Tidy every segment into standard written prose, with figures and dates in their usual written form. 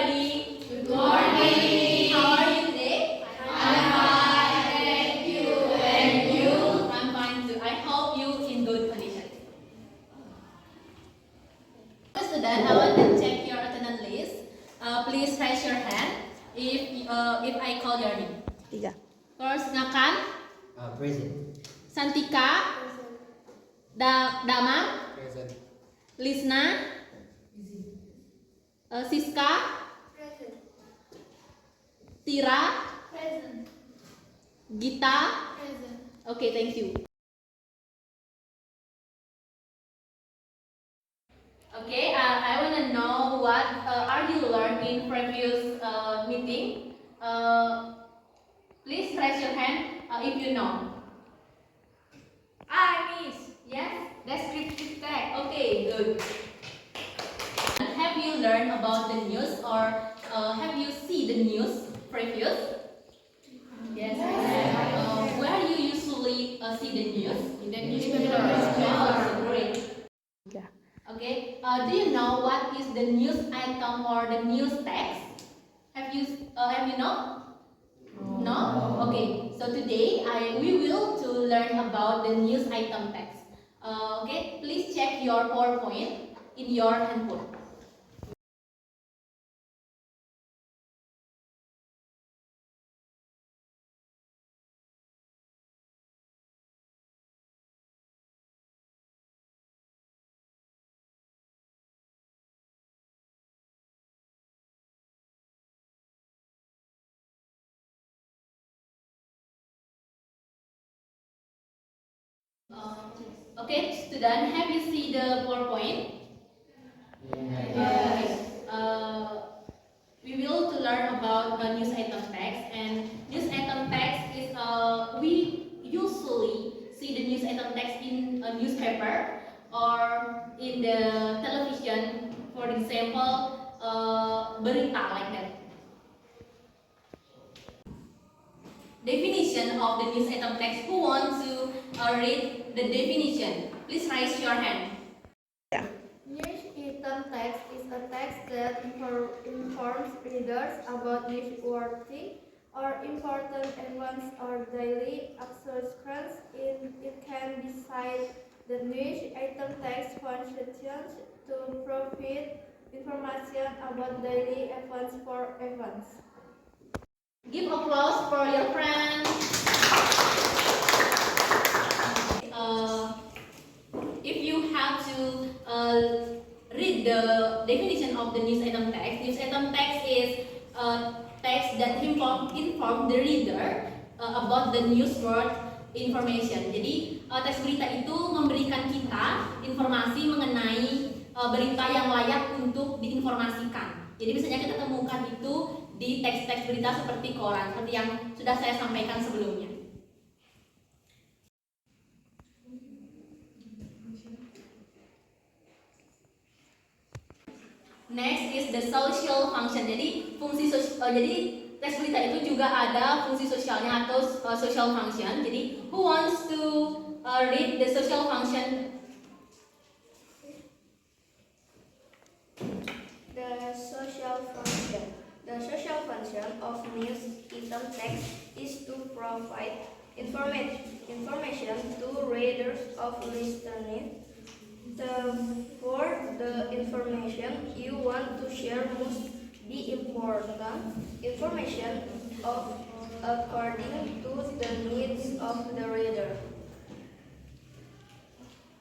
everybody. Good morning. How are you today? I'm fine, thank you. And you? I'm fine too. I hope you in good condition. Student, I want to check your attendance list. Please raise your hand if I call your name. Tiga. First, Ngakan, Present. Santika, Damar, Present. Lisna, Siska, Present. Tira, Present. Gita. Present. Okay, thank you. Okay, I want to know what are you learned in previous meeting. Please raise your hand if you know. Miss. Yes, descriptive text. Okay, good. Have you learned about the news or have you seen the news previous? Yes. Where you usually see the news? In the newspaper. Oh, great. Yeah. Okay. Do you know what is the news item or the news text? Have you know? No? Okay. So today we will to learn about the news item text. Okay. Please check your PowerPoint in your handphone. Okay, student, have you seen the PowerPoint? Yes. We will to learn about news item text, and news item text is we usually see the news item text in a newspaper or in the television. For example, berita like that. Definition of the news item text. Who wants to read the definition? Please raise your hand. Yeah. News item text is a text that informs readers about newsworthy or important events or daily occurrences. It can decide the news item text functions to provide information about daily events for events. Give applause for your friends. If you have to read the definition of the news item text is text that inform the reader about the newsworthy information. Jadi teks berita itu memberikan kita informasi mengenai berita yang layak untuk diinformasikan. Jadi biasanya kita temukan itu di teks-teks berita seperti koran, seperti yang sudah saya sampaikan sebelumnya. Next is the social function. Jadi jadi teks berita itu juga ada fungsi sosialnya atau social function. Jadi who wants to read the social function? The social function of news item text is to provide information to readers of listening. For the information you want to share must be important information according to the needs of the reader.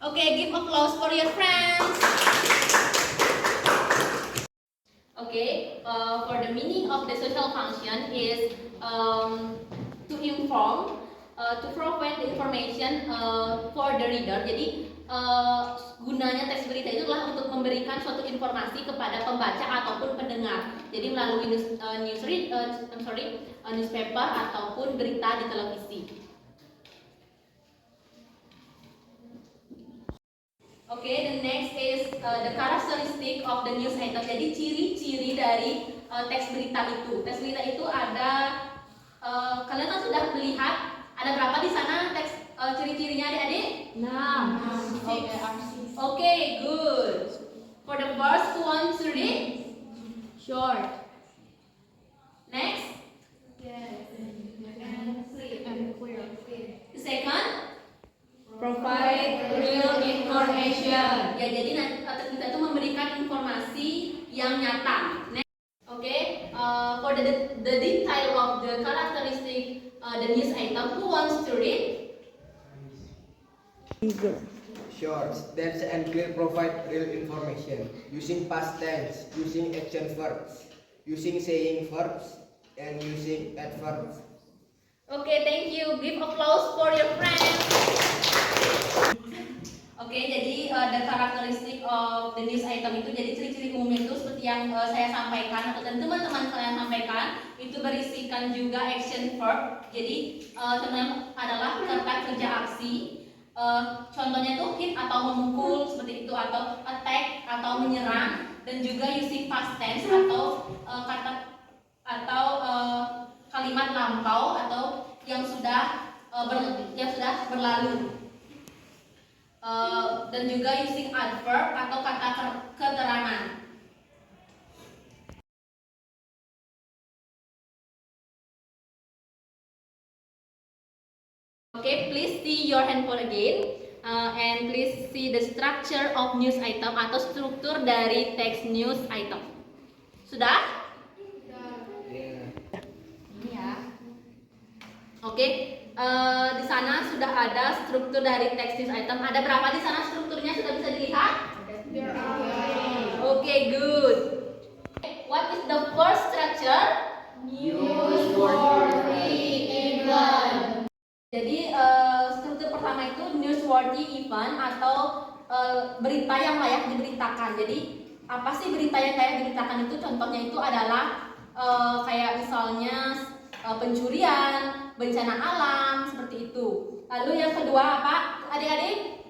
Okay, give applause for your friends. Okay, for the meaning of the social function is to inform, to provide the information for the reader. Jadi gunanya teks berita itu adalah untuk memberikan suatu informasi kepada pembaca ataupun pendengar. Jadi melalui newspaper ataupun berita di televisi. Okay, the next is the characteristic of the news item. Jadi ciri-ciri dari teks berita itu. Teks berita itu ada, kalian kan sudah melihat ada berapa di sana teks ciri-cirinya adik-adik? 6. Okay, good. For the first one, to read? Short. Next, And clear. the second, Provide real information. ya jadi kita tuh memberikan informasi yang nyata. Next, okay, for the detail of the characteristic the news item, who wants to read? Short, dense and clear provide real information. Using past tense, using action verbs, using saying verbs, and using adverbs. Okay, thank you. Give applause for your friends. Oke, jadi the characteristic of the news item itu, jadi ciri-ciri umumnya itu seperti yang saya sampaikan atau teman-teman kalian sampaikan, itu berisikan juga action verb. Jadi contohnya adalah kata kerja aksi. Contohnya itu hit atau memukul seperti itu, atau attack atau menyerang, dan juga using past tense atau kata atau kalimat lampau atau yang sudah berlalu. Dan juga using adverb atau kata keterangan. Okay, please see your handphone again, and please see the structure of news item atau struktur dari teks news item. Sudah? Ini ya. Oke, di sana sudah ada struktur dari teks news item. Ada berapa di sana strukturnya, sudah bisa dilihat? Oke, good. What is the first structure? Newsworthy event. Jadi struktur pertama itu newsworthy event atau berita yang layak diberitakan. Jadi apa sih berita yang layak diberitakan itu? Contohnya itu adalah kayak misalnya pencurian, bencana alam, seperti itu. Lalu yang kedua apa, adik-adik?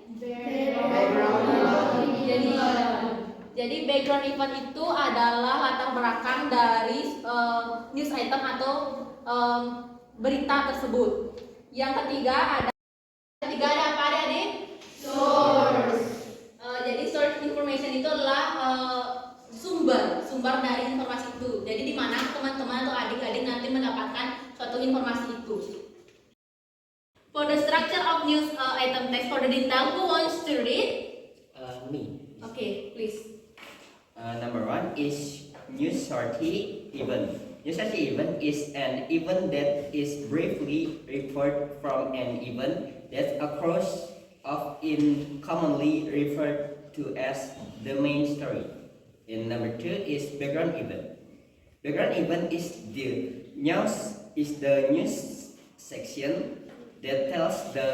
Jadi background event itu adalah latar belakang dari news item atau berita tersebut. Yang ketiga ada apa, adik-adik? Source. Jadi source information itu adalah sumber dari informasi itu. Jadi di mana teman-teman atau adik-adik nanti mendapatkan suatu informasi itu. For the structure of news item text, for the detail, who wants to read? Me. Okay, please. Number one is newsworthy event. Newsworthy event is an event that is briefly referred from an event that occurs in commonly referred to as the main story. And number two is background event. Background event is the news section that tells the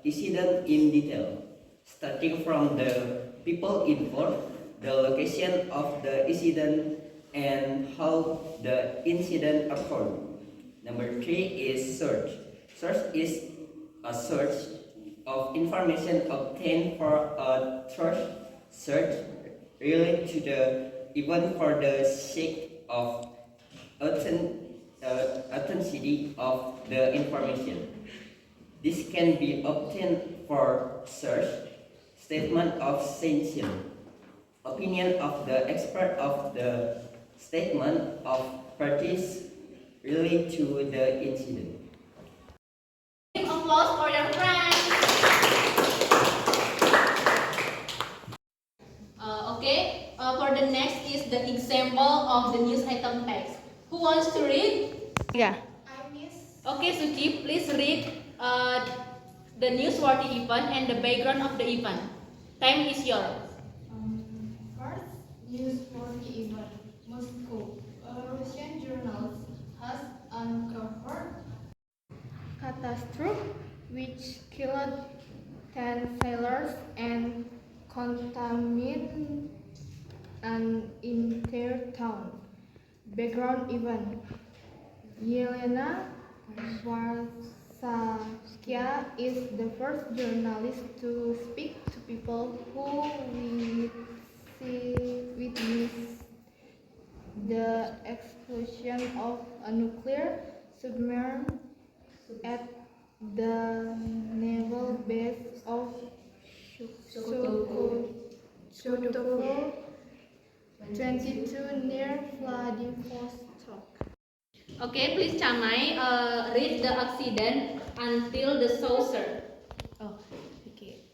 incident in detail, starting from the people involved, the location of the incident, and how the incident occurred. Number three is search. Search is a search of information obtained for a search related to the event for the sake of authenticity of the information. This can be obtained for search, statement of sanction, opinion of the expert of the statement of parties related to the incident. Give applause for your friends. For the next is the example of the news item text. Who wants to read? Yeah. Okay, Suci, please read the newsworthy event and the background of the event. Time is yours. First, newsworthy event. Moscow. A Russian journal has uncovered catastrophe which killed 10 sailors and contaminated an entire town. Background event. Yelena Varsavskaya is the first journalist to speak to people who witnessed the explosion of a nuclear submarine at the naval base of Sokolov 22 near Vladivostok. Okay, please Chamai, read the accident until the saucer. Oh, okay.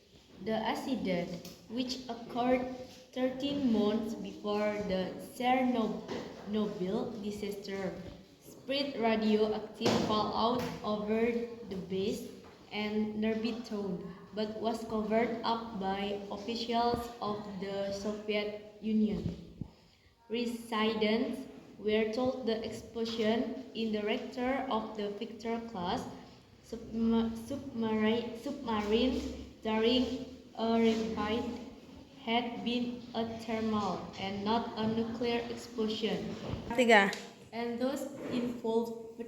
The accident, which occurred 13 months before the Chernobyl disaster, spread radioactive fallout over the base and Nerbiton, but was covered up by officials of the Soviet Union. Residents were told the explosion in the reactor of the Victor-class submarine during a repeat had been a thermal and not a nuclear explosion. And those involved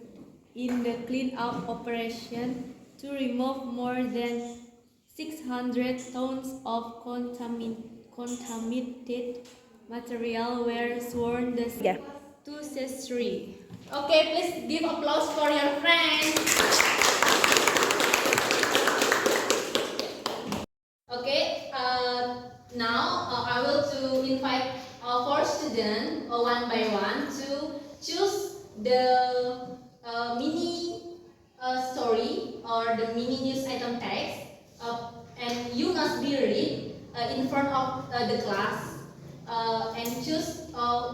in the cleanup operation to remove more than 600 tons of contaminated material were sworn to cease. Okay, please give applause for your friends. Okay, now I will to invite 4 students one by one to choose the mini story or the mini news item text, and you must be read in front of the class, and choose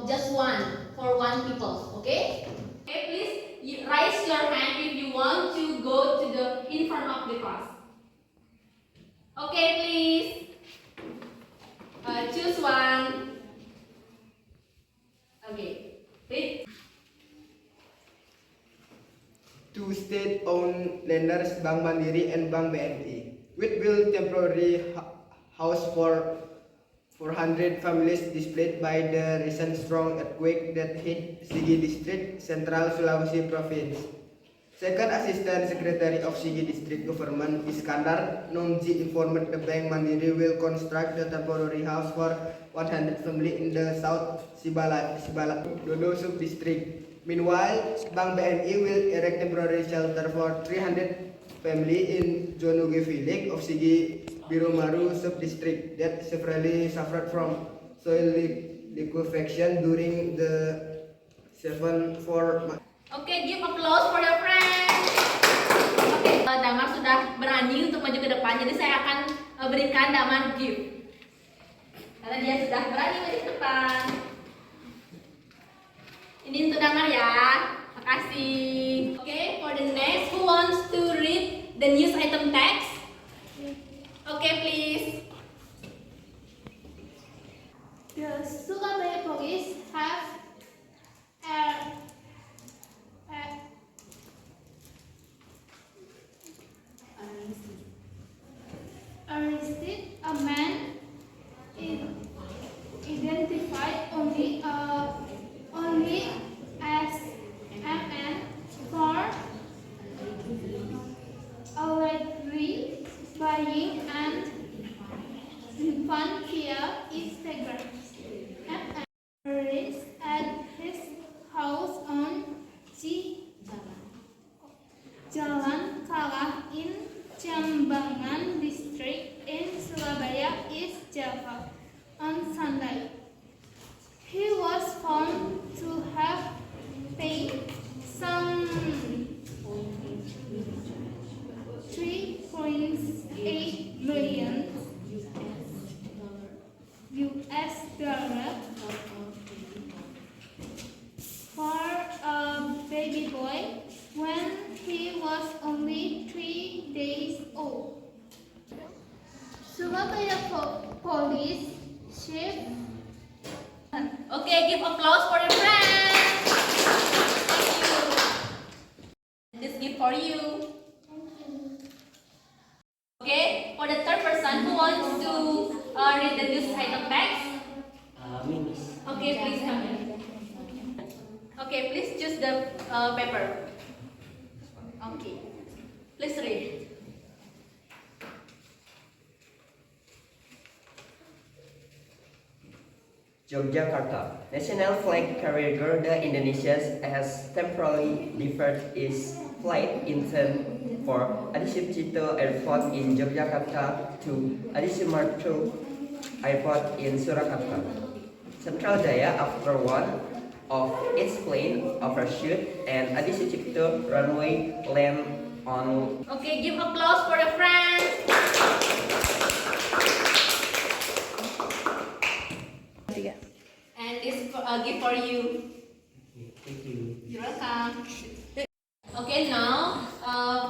just one for one people. Okay? Okay, please raise your hand if you want to go to the in front of the class. Okay, please. Choose one. Okay. Read. Two state-owned lenders, Bank Mandiri and Bank BNI, which built temporary house for 400 families displaced by the recent strong earthquake that hit Sigi District, Central Sulawesi Province. Second Assistant Secretary of Sigi District Government, Iskandar Nomji, informed the Bank Mandiri will construct the temporary house for 100 families in the South Sibala Dodo Sub-District. Meanwhile, Bank BNI will erect temporary shelter for 300 families in Jonuge village of Sigi Biromaru Sub-District that severely suffered from soil liquefaction during the 7-4 months. Okay, give applause for your friends. Oke, Damar sudah berani untuk maju ke depan, jadi saya akan berikan Damar gift. Karena dia sudah berani maju ke depan. Ini untuk Damar ya. Makasih. Okay, for the next, who wants to read the news item text? Okay, please. The Surabaya police have arrested a man identified only as MN for allegedly buying and refund via Instagram. MN arrested at his house on Jalan Kalah in Jambangan district in Surabaya, East Java on Sunday. He was found to have paid some 3.8 million US dollar for a baby boy when he was only 3 days old. Surabaya police chief. Okay, give applause for your friends. Thank you. This gift for you. Okay, for the third person who wants to read the news item text. Miss. Okay, please come in. Okay, please choose the paper. Okay, please read. Yogyakarta. National flag carrier Garuda Indonesia has temporarily deferred its flight intern for Adisucipto Airport in Yogyakarta to Adisumarto Airport in Surakarta. Central Jaya, after one of its plane, overshoot, and addition to runway land on. Okay, give applause for the friends. And this gift for you. Thank you. You're welcome. Okay, now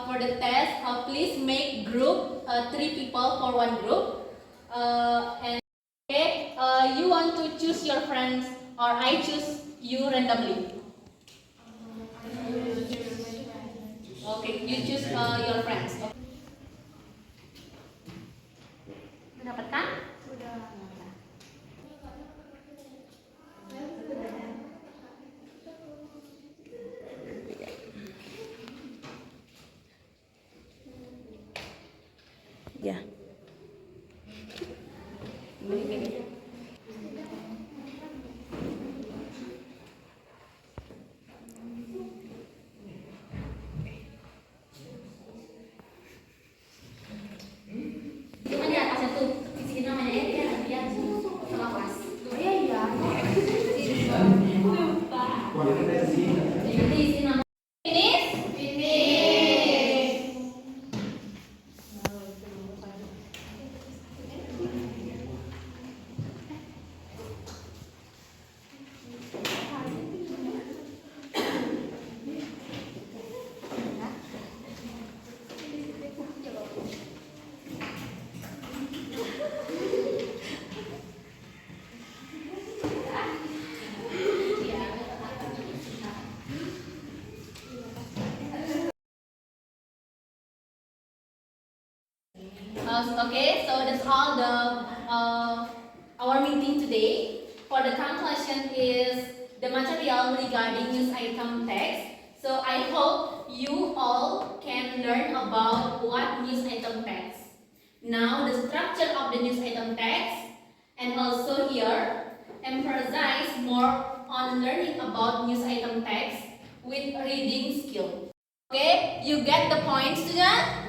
for the test, please make group 3 people for one group. And okay, you want to choose your friends or I choose you randomly. Okay, you choose your friends. Okay. Mendapatkan? Ya. Itu kan di atasnya tuh, di sini namanya ya, dia lihat sama kelas. Iya iya. Lupa. Jadi di sini namanya finish. Okay, so that's all the our meeting today. For the conclusion is the material regarding news item text. So I hope you all can learn about what news item text. Now the structure of the news item text, and also here emphasize more on learning about news item text with reading skill. Okay, you get the point, students?